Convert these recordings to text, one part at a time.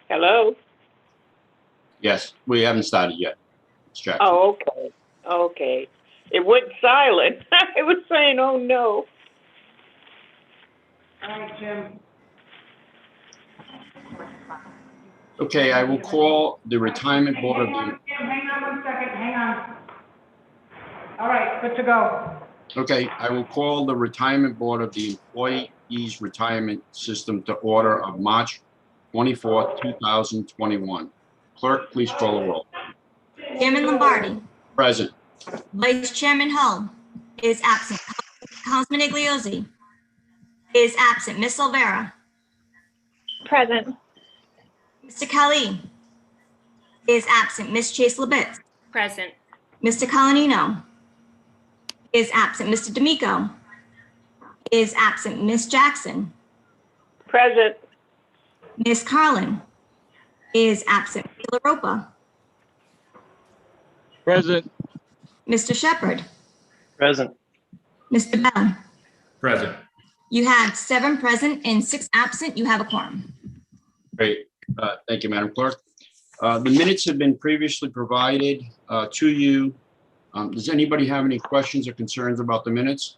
Hello? Yes, we haven't started yet. It's Jackson. Oh, okay. Okay. It went silent. It was saying, oh, no. All right, Jim. Okay, I will call the retirement board of the. Hang on 1 second, hang on. All right, good to go. Okay, I will call the retirement board of the Employees Retirement System to order of March 24th, 2021. Clerk, please call the roll. Chairman Lombardi. Present. Vice Chairman Hull is absent. Councilman Igliozzi is absent. Ms. Olvera. Present. Mr. Kali is absent. Ms. Chase Labitz. Present. Mr. Colanino is absent. Mr. D'Amico is absent. Ms. Jackson. Present. Ms. Carlin is absent. Ms. LaRopa. Present. Mr. Shepherd. Present. Mr. Bell. Present. You had 7 present and 6 absent. You have a quorum. Great. Thank you, Madam Clerk. The minutes have been previously provided to you. Does anybody have any questions or concerns about the minutes?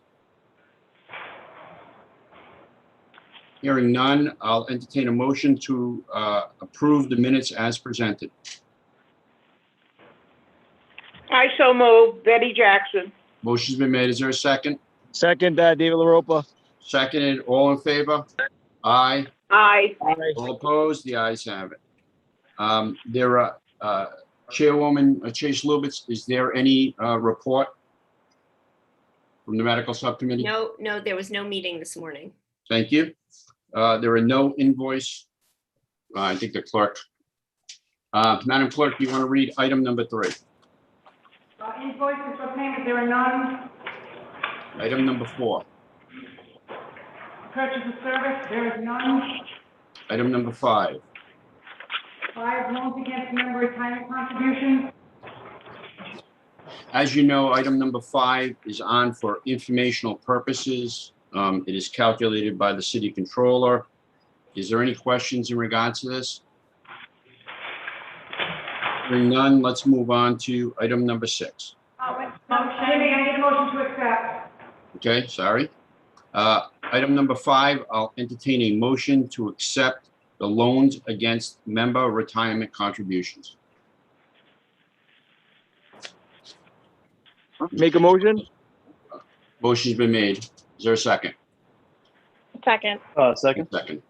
Hearing none, I'll entertain a motion to approve the minutes as presented. I so move. Betty Jackson. Motion's been made. Is there a second? Second, David LaRopa. Seconded. All in favor? Aye. Aye. Aye. All opposed? The ayes have it. There are, Chairwoman Chase Lubitz, is there any report from the medical subcommittee? No, there was no meeting this morning. Thank you. There are no invoice. I think the clerk. Madam Clerk, do you want to read item number 3? Invoices for payment, there are none. Item number 4. Purchase of service, there is none. Item number 5. 5 loans against member retirement contributions. As you know, item number 5 is on for informational purposes. It is calculated by the city controller. Is there any questions in regards to this? Hearing none, let's move on to item number 6. I need a motion to accept. Okay, sorry. Item number 5, I'll entertain a motion to accept the loans against member retirement contributions. Make a motion? Motion's been made. Is there a second? Second. Second. Second.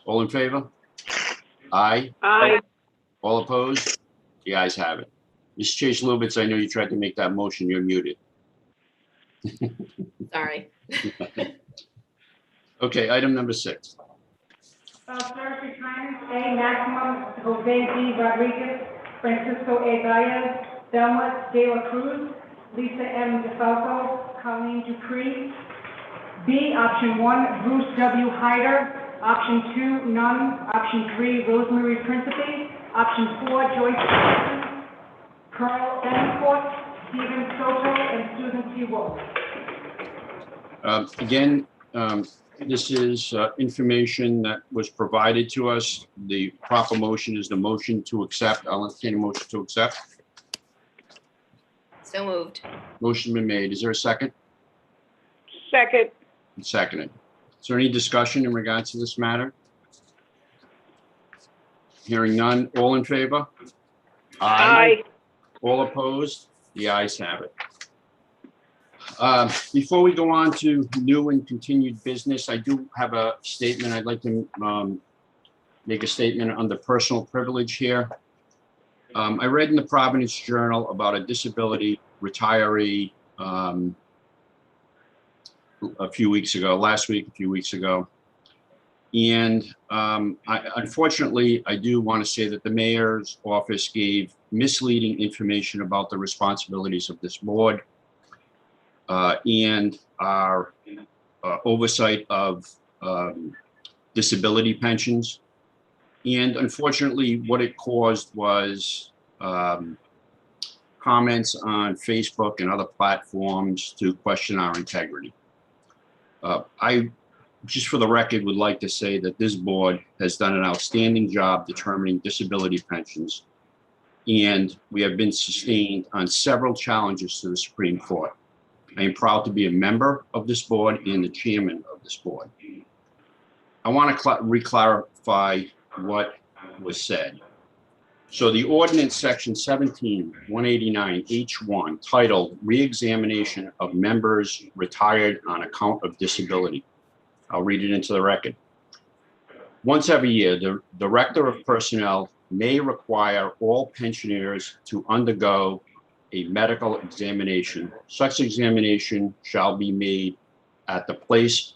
All in favor? Aye. Aye. All opposed? The ayes have it. Ms. Chase Lubitz, I know you tried to make that motion. You're muted. Sorry. Okay, item number 6. Service retirement, A. Maximum, Jose D. Rodriguez, Francisco A. Baez, Delma De La Cruz, Lisa M. DeFalco, Colleen Dupree. B. Option 1, Bruce W. Hyder. Option 2, none. Option 3, Rosemary Principe. Option 4, Joyce Johnson, Carl Denfort, Stephen Soto, and Susan T. Wolf. Again, this is information that was provided to us. The proper motion is the motion to accept. I'll entertain a motion to accept. So moved. Motion been made. Is there a second? Second. Seconded. Is there any discussion in regards to this matter? Hearing none. All in favor? Aye. All opposed? The ayes have it. Before we go on to new and continued business, I do have a statement. I'd like to make a statement under personal privilege here. I read in the Providence Journal about a disability retiree a few weeks ago, last week, a few weeks ago. And unfortunately, I do want to say that the mayor's office gave misleading information about the responsibilities of this board and our oversight of disability pensions. And unfortunately, what it caused was comments on Facebook and other platforms to question our integrity. I just for the record, would like to say that this board has done an outstanding job determining disability pensions, and we have been sustained on several challenges to the Supreme Court. I am proud to be a member of this board and the chairman of this board. I want to re-clarify what was said. So the ordinance section 17-189H1 titled Reexamination of Members Retired on Account of Disability. I'll read it into the record. Once every year, the Director of Personnel may require all pensioners to undergo a medical examination. Such examination shall be made at the place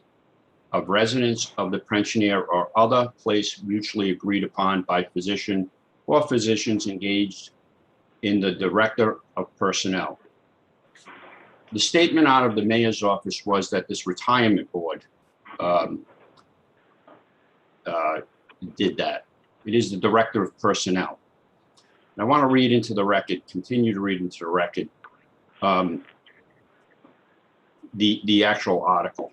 of residence of the pensioner or other place mutually agreed upon by physician or physicians engaged in the Director of Personnel. The statement out of the mayor's office was that this retirement board did that. It is the Director of Personnel. And I want to read into the record, continue to read into the record, the actual article,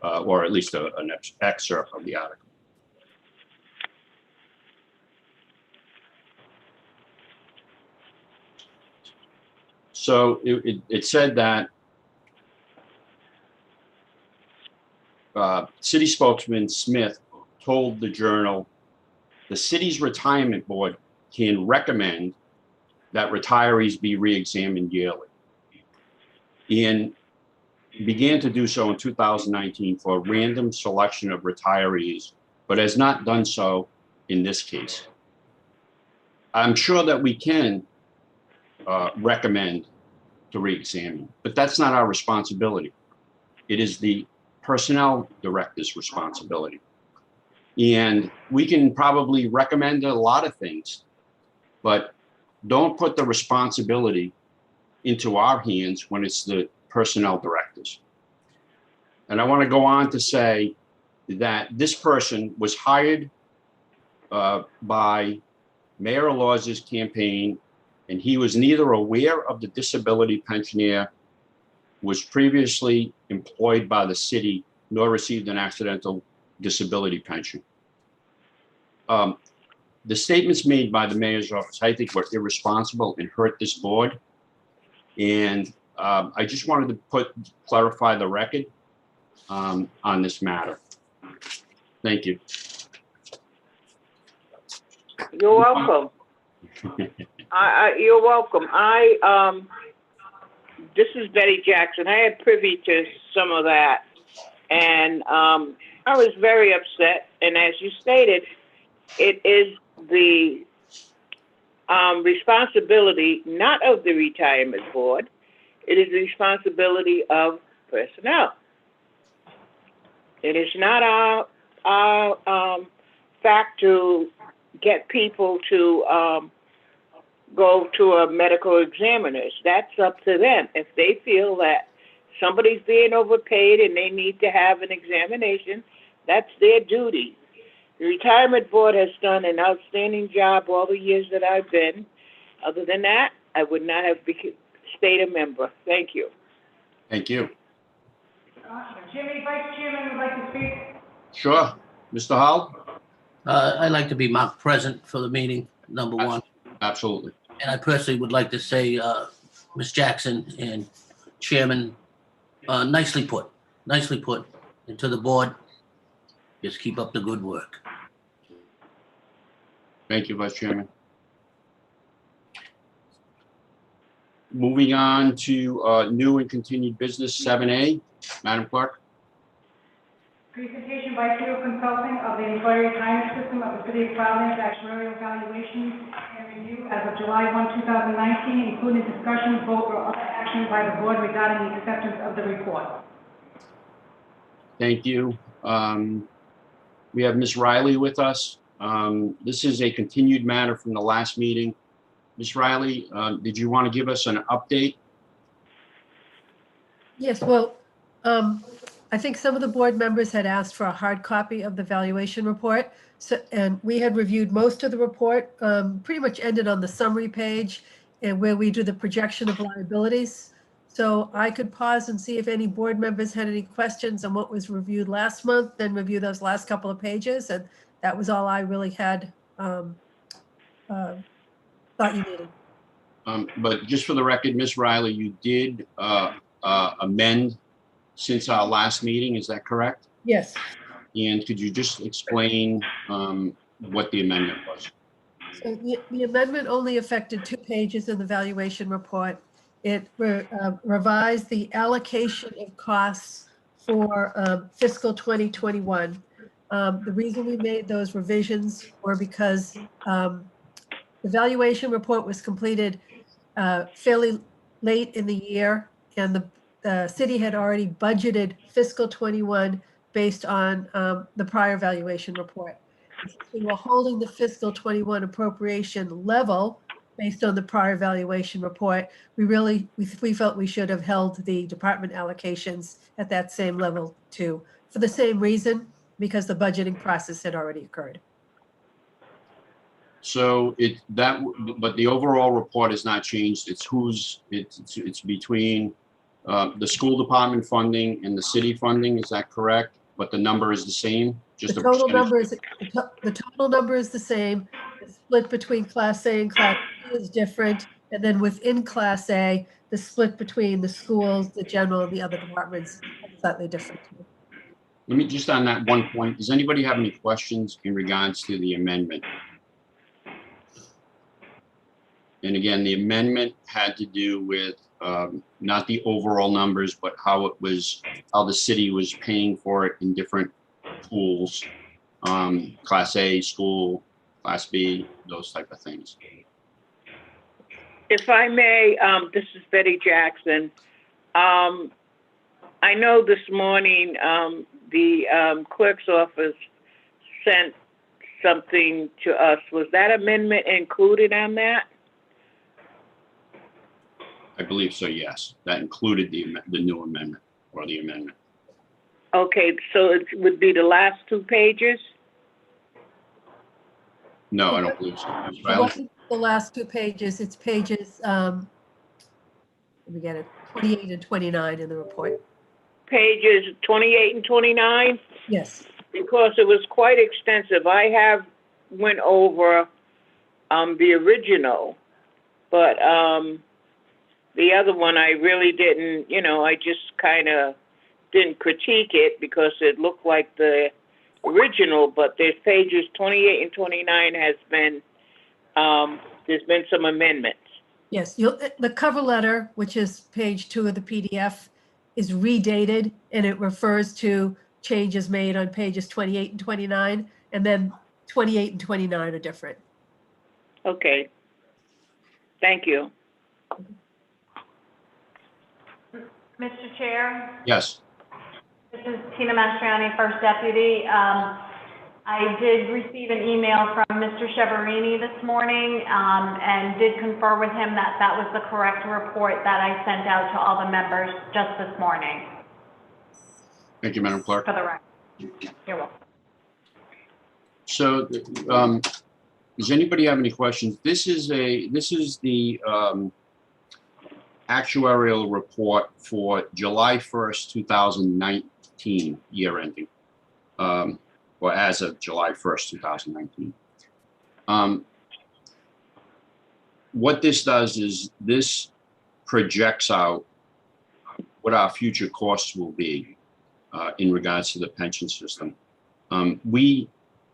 or at least an excerpt of the article. So it said that city spokesman Smith told the Journal, the city's retirement board can recommend that retirees be re-examined yearly, and began to do so in 2019 for a random selection of retirees, but has not done so in this case. I'm sure that we can recommend to re-examine, but that's not our responsibility. It is the personnel director's responsibility. And we can probably recommend a lot of things, but don't put the responsibility into our hands when it's the personnel directors. And I want to go on to say that this person was hired by Mayor Laws's campaign, and he was neither aware of the disability pensioner, was previously employed by the city, nor received an accidental disability pension. The statements made by the mayor's office, I think, were irresponsible and hurt this board. And I just wanted to clarify the record on this matter. Thank you. You're welcome. You're welcome. This is Betty Jackson. I had privy to some of that, and I was very upset. And as you stated, it is the responsibility not of the retirement board. It is the responsibility of personnel. It is not our fact to get people to go to a medical examiner. That's up to them. If they feel that somebody's being overpaid and they need to have an examination, that's their duty. The retirement board has done an outstanding job all the years that I've been. Other than that, I would not have stayed a member. Thank you. Thank you. Jimmy, Vice Chairman would like to speak. Sure. Mr. Hall? I'd like to be marked present for the meeting, number one. Absolutely. And I personally would like to say, Ms. Jackson and Chairman, nicely put. And to the board, just keep up the good work. Thank you, Vice Chairman. Moving on to new and continued business 7A. Madam Clerk. Presentation by Field Consulting of the Employee Retirement System of the City of Providence Actuarial Evaluations and Review as of July 1, 2019, including discussion, vote, or other action by the board regarding the acceptance of the report. Thank you. We have Ms. Riley with us. This is a continued matter from the last meeting. Ms. Riley, did you want to give us an update? Yes, well, I think some of the board members had asked for a hard copy of the valuation report. So, and we had reviewed most of the report, pretty much ended on the summary page and where we do the projection of liabilities. So I could pause and see if any board members had any questions on what was reviewed last month, then review those last couple of pages. And that was all I really had thought you needed. But just for the record, Ms. Riley, you did amend since our last meeting, is that correct? Yes. And could you just explain what the amendment was? So the amendment only affected 2 pages in the valuation report. It revised the allocation of costs for fiscal 2021. The reason we made those revisions were because the valuation report was completed fairly late in the year, and the city had already budgeted fiscal 21 based on the prior valuation report. We were holding the fiscal 21 appropriation level based on the prior valuation report. We felt we should have held the department allocations at that same level too, for the same reason, because the budgeting process had already occurred. So but the overall report has not changed. It's between the school department funding and the city funding, is that correct? But the number is the same? Just The a total percentage? the total number is the same. The split between Class A and Class B is different. And then within Class A, the split between the schools, the general, and the other departments is slightly different. Let me just on that one point, does anybody have any questions in regards to the amendment? And again, the amendment had to do with not the overall numbers, but how the city was paying for it in different pools, Class A school, Class B, those type of things. If I may, this is Betty Jackson. I know this morning the clerk's office sent something to us. Was that amendment included on that? I believe so, yes. That included the new amendment or the amendment. Okay, so it would be the last 2 pages? No, I don't believe so. Ms. It Riley? wasn't the last 2 pages, it's pages, let me get it, 28 and 29 in the report. Pages 28 and 29? Yes. Because it was quite extensive. I have went over the original, but the other one I really didn't, I just kind of didn't critique it because it looked like the original, but there's pages 28 and 29 has been, there's been some amendments. Yes, the cover letter, which is page 2 of the PDF, is redated, and it refers to changes made on pages 28 and 29, and then 28 and 29 are different. Okay. Thank you. Mr. Chair, Yes. this is Tina Mastriani, First Deputy. I did receive an email from Mr. Cheverini this morning and did confer with him that that was the correct report that I sent out to all the members just this morning. Thank you, Madam Clerk. For the record. You're welcome. So, does anybody have any questions? This is the actuarial report for July 1st, 2019, year ending, or as of July 1st, 2019. What this does is this projects out what our future costs will be in regards to the pension system. We,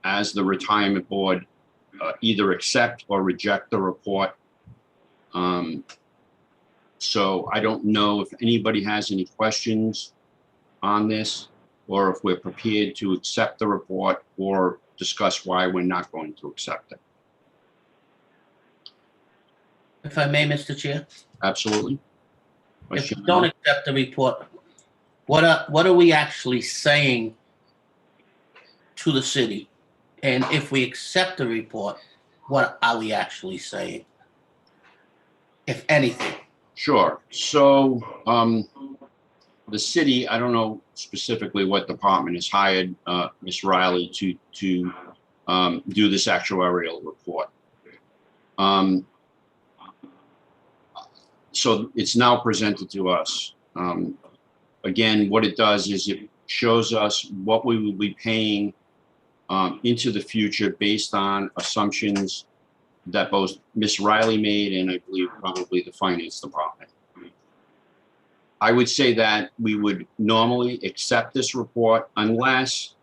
as the retirement board, either accept or reject the report. So I don't know if anybody has any questions on this, or if we're prepared to accept the report or discuss why we're not going to accept it. If I may, Mr. Chair, Absolutely. if we don't accept the report, what are we actually saying to the city? And if we accept the report, what are we actually saying, if anything? Sure. So the city, I don't know specifically what department has hired Ms. Riley to do this actuarial report. So it's now presented to us. Again, what it does is it shows us what we will be paying into the future based on assumptions that both Ms. Riley made and I believe probably the finance department. I would say that we would normally accept this report unless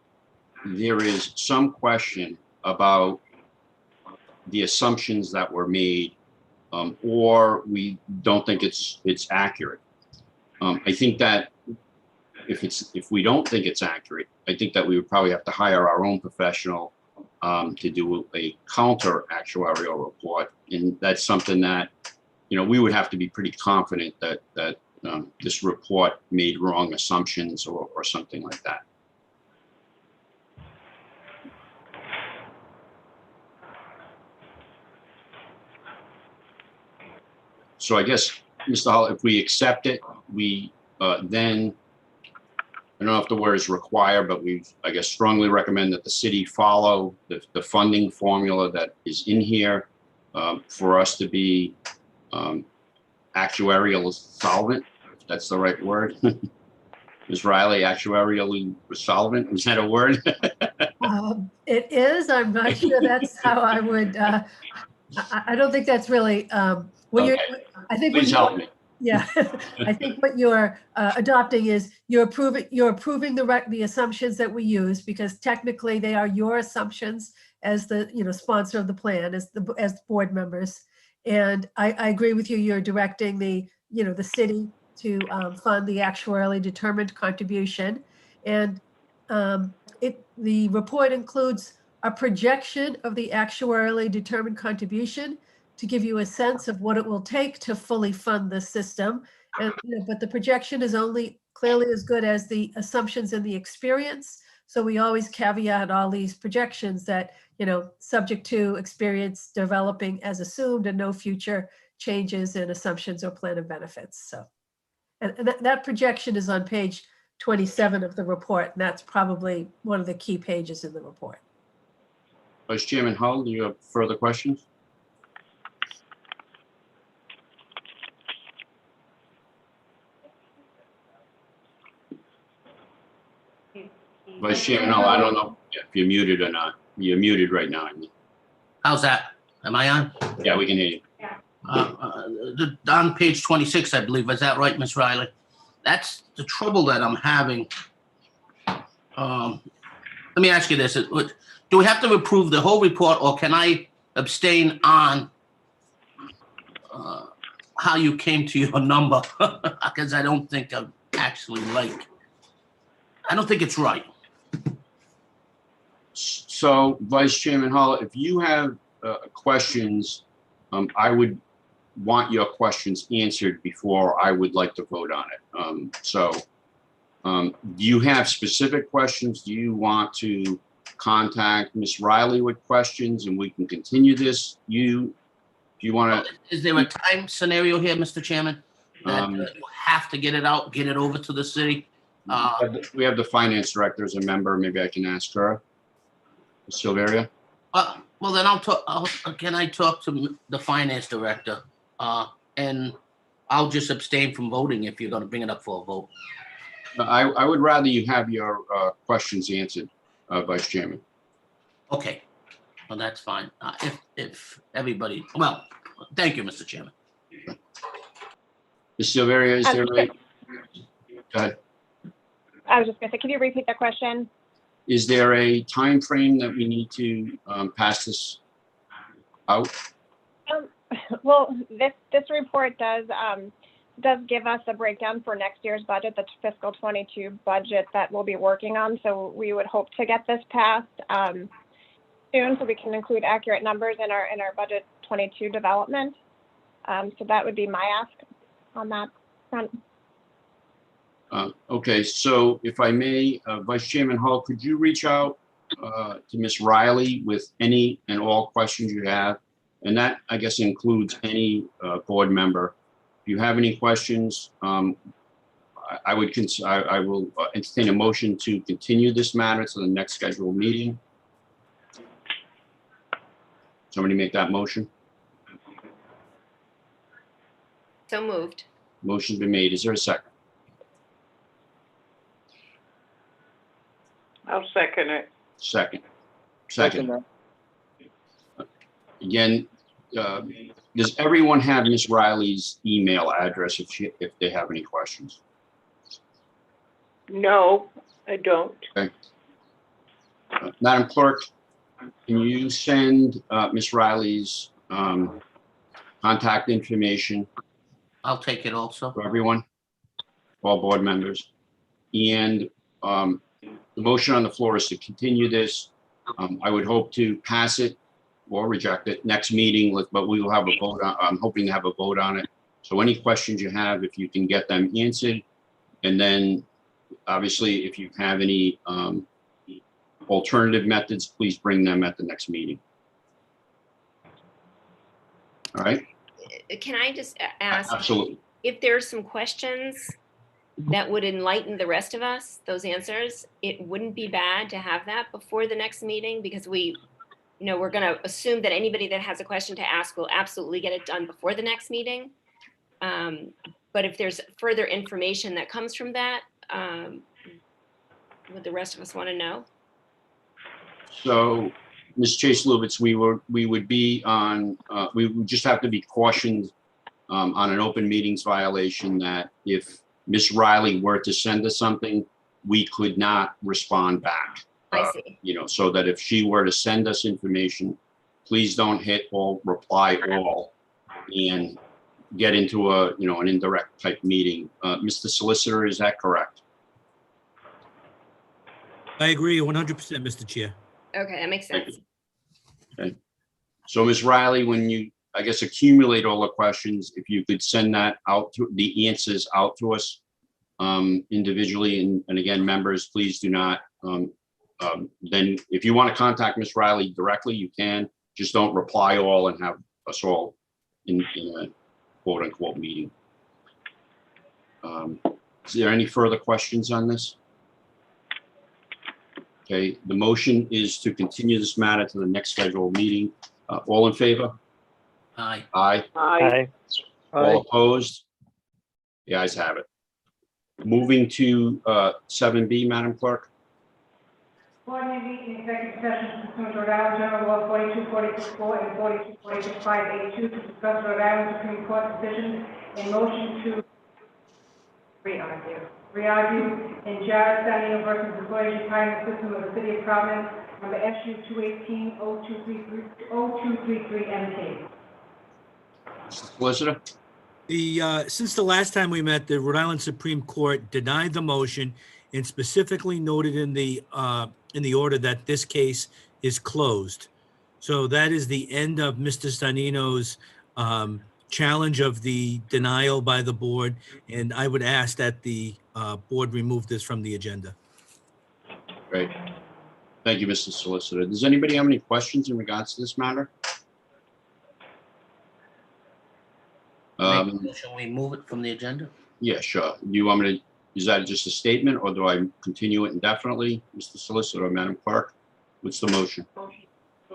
there is some question about the assumptions that were made, or we don't think it's accurate. I think that if we don't think it's accurate, I think that we would probably have to hire our own professional to do a counter actuarial report, and that's something that we would have to be pretty confident that this report made wrong assumptions or something like that. So I guess, Mr. Hall, if we accept it, we then, I don't know if the word is require, but we, I guess, strongly recommend that the city follow the funding formula that is in here for us to be actuarial solvent, if that's the right word. Ms. Riley, actuarially solvent, is that a word? It is. I'm not sure that's how I would, I don't think that's really, Okay. I think. Please help me. Yeah, I think what you're adopting is you're approving the assumptions that we use, because technically they are your assumptions as the sponsor of the plan, as board members. And I agree with you. You're directing the city to fund the actuarially determined contribution, and the report includes a projection of the actuarially determined contribution to give you a sense of what it will take to fully fund the system. And, but the projection is only clearly as good as the assumptions and the experience. So we always caveat all these projections that, subject to experience developing as assumed and no future changes in assumptions or plan of benefits. So, and that projection is on page 27 of the report. And that's probably one of the key pages in the report. Vice Chairman Hull, do you have further questions? Vice Chairman Hull, I don't know if you're muted or not. You're muted right now. How's that? Am I on? Yeah, we can hear you. On page 26, I believe, is that right, Ms. Riley? That's the trouble that I'm having. Let me ask you this. Do we have to approve the whole report, or can I abstain on how you came to your number? Because I don't think I'm actually I don't think it's right. So, Vice Chairman Hull, if you have questions, I would want your questions answered before I would like to vote on it. Do you have specific questions? Do you want to contact Ms. Riley with questions and we can continue this? Do you want to? Is there a time scenario here, Mr. Chairman? That you have to get it out, get it over to the city? We have the finance director as a member. Maybe I can ask her. Ms. Silveria? Well, then can I talk to the finance director? And I'll just abstain from voting if you're going to bring it up for a vote. I would rather you have your questions answered, Vice Chairman. Okay, well, that's fine. If everybody, well, thank you, Mr. Chairman. Ms. Silveria, is there a? Go ahead. I was just going to say, can you repeat the question? Is there a time frame that we need to pass this out? Well, this report does give us a breakdown for next year's budget, the fiscal 22 budget that we'll be working on. So we would hope to get this passed soon, so we can include accurate numbers in our budget 22 development. So that would be my ask on that front. Okay, so if I may, Vice Chairman Hull, could you reach out to Ms. Riley with any and all questions you have? And that, I guess, includes any board member. If you have any questions, I will entertain a motion to continue this matter to the next scheduled meeting. Somebody make that motion. So moved. Motion's been made. Is there a second? I'll second it. Second. Second Second. that. Again, does everyone have Ms. Riley's email address if they have any questions? No, I don't. Madam Clerk, can you send Ms. Riley's contact information I'll take it also. for everyone, all board members? And the motion on the floor is to continue this. I would hope to pass it or reject it next meeting, but we will have a vote on, I'm hoping to have a vote on it. So any questions you have, if you can get them answered, and then obviously if you have any alternative methods, please bring them at the next meeting. All right? Can I just ask Absolutely. if there are some questions that would enlighten the rest of us, those answers? It wouldn't be bad to have that before the next meeting, because we're going to assume that anybody that has a question to ask will absolutely get it done before the next meeting. But if there's further information that comes from that, would the rest of us want to know? So, Ms. Chase Lubitz, we would be on, we would just have to be cautioned on an open meetings violation that if Ms. Riley were to send us something, we could not respond back. I see. So that if she were to send us information, please don't hit all, reply all, and get into an indirect type meeting. Mr. Solicitor, is that correct? I agree 100%, Mr. Chair. Okay, that makes sense. Okay. So Ms. Riley, when you, I guess, accumulate all the questions, if you could send that out to the answers out to us individually, and again, members, please do not. Then if you want to contact Ms. Riley directly, you can. Just don't reply all and have us all in a quote unquote meeting. Is there any further questions on this? Okay, the motion is to continue this matter to the next scheduled meeting. All in favor? Aye. Aye. Aye. All opposed? The ayes have it. Moving to 7B, Madam Clerk. Board may meet in executive session pursuant to Rhode Island General Law 4246-4 and 4246-5A2 to discuss Rhode Island Supreme Court decisions and motion to re-argue in Jared Stanino versus Employees Retirement System of the City of Providence, number SU 218-0233-MT. Solicitor? Since the last time we met, the Rhode Island Supreme Court denied the motion and specifically noted in the order that this case is closed. So that is the end of Mr. Stanino's challenge of the denial by the board, and I would ask that the board remove this from the agenda. Great. Thank you, Mr. Solicitor. Does anybody have any questions in regards to this matter? Shall we move it from the agenda? Yeah, sure. Do you want me to, is that just a statement, or do I continue it indefinitely, Mr. Solicitor or Madam Clerk? What's the motion? Motion to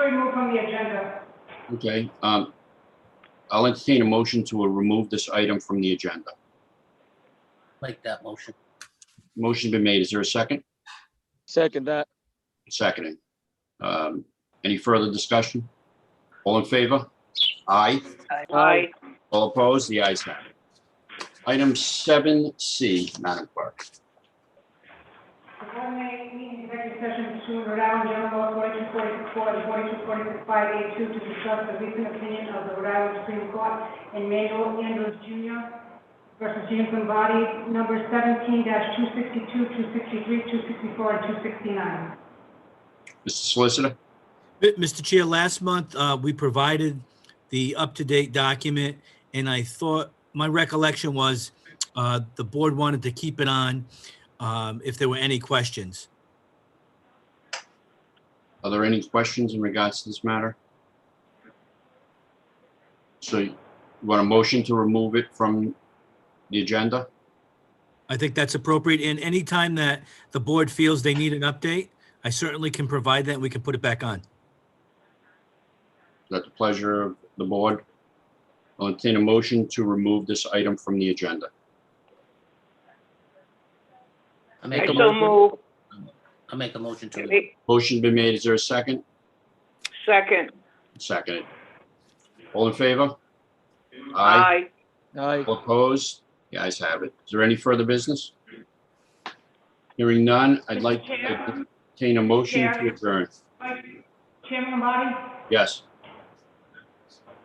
remove from the agenda. Okay, I'll entertain a motion to remove this item from the agenda. Make that motion. Motion been made. Is there a second? Second that. Seconding. Any further discussion? All in favor? Aye. Aye. All opposed? The ayes have it. Item 7C, Madam Clerk. The board may meet in executive session pursuant to Rhode Island General Law 4246-4 and 4246-5A2 to discuss the recent opinion of the Rhode Island Supreme Court in Manuel Andrews Jr. versus James Lombardi, number 17-262, 263, 264, and 269. Mr. Solicitor? Mr. Chair, last month, we provided the up-to-date document, and I thought, my recollection was the board wanted to keep it on if there were any questions. Are there any questions in regards to this matter? So you want a motion to remove it from the agenda? I think that's appropriate, and anytime that the board feels they need an update, I certainly can provide that, and we can put it back on. Is that the pleasure of the board? I'll entertain a motion to remove this item from the agenda. I I make a so motion, move. I make a motion to, Motion been made. Is there a second? Second. Seconded. All in favor? Aye. Aye. All opposed? The ayes have it. Is there any further business? Hearing none, I'd like to entertain a motion to adjourn. Chairman Lombardi? Yes.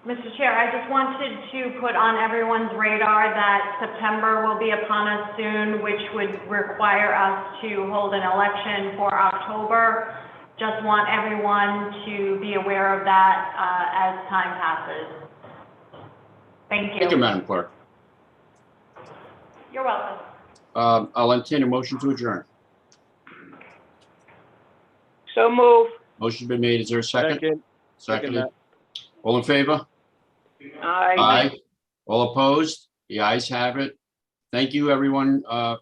Mr. Chair, I just wanted to put on everyone's radar that September will be upon us soon, which would require us to hold an election for October. Just want everyone to be aware of that as time passes. Thank Thank you, you. Madam Clerk. You're welcome. I'll entertain a motion to adjourn. So move. Motion been made. Is there a second? Second. Seconded. All in favor? Aye. Aye. All opposed? The ayes have it. Thank you, everyone, for